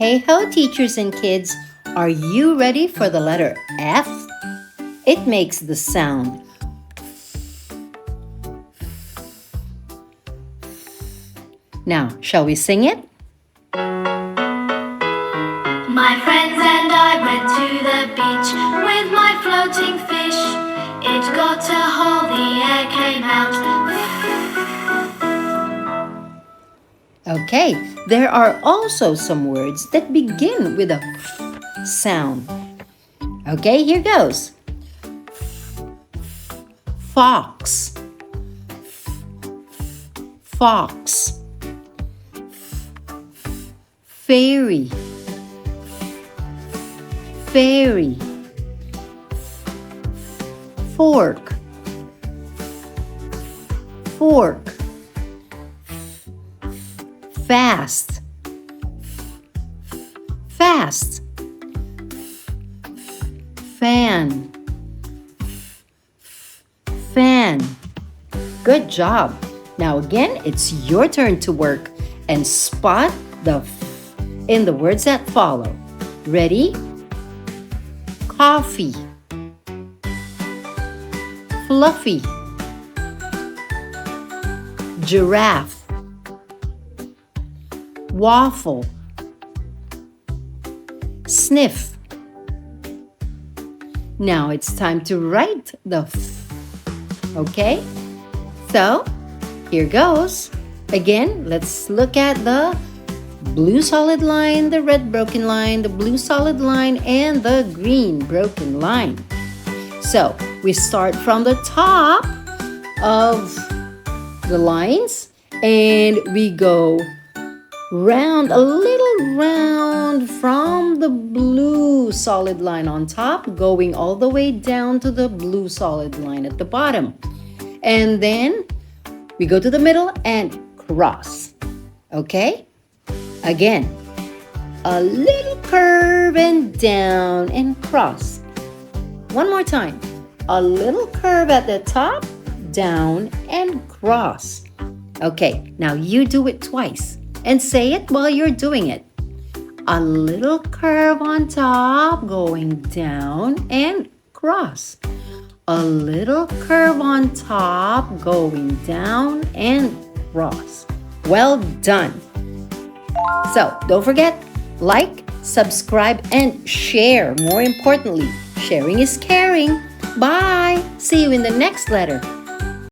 Hey ho, teachers and kids! Are you ready for the letter F? It makes the sound. Now, shall we sing it? My friends and I went to the beach with my floating fish. It got a hole, the air came out. Okay, there are also some words that begin with a F sound. Okay, here goes. Fox, fox. Fairy, fairy. Fork, fork. Fast, fast. Fan, fan. Good job. Now again, it's your turn to work and spot the F in the words that follow. Ready? Coffee, fluffy, giraffe, waffle, sniff. Now it's time to write the F. Okay? So, here goes. Again, let's look at the blue solid line, the red broken line, the blue solid line, and the green broken line. So, we start from the top of the lines and we go round, a little round from the blue solid line on top, going all the way down to the blue solid line at the bottom. And then we go to the middle and cross. Okay? Again, a little curve and down and cross. One more time. A little curve at the top, down and cross. Okay, now you do it twice and say it while you're doing it. A little curve on top, going down and cross. A little curve on top, going down and cross. Well done. So don't forget, like, subscribe, and share. More importantly, sharing is caring. Bye. See you in the next letter.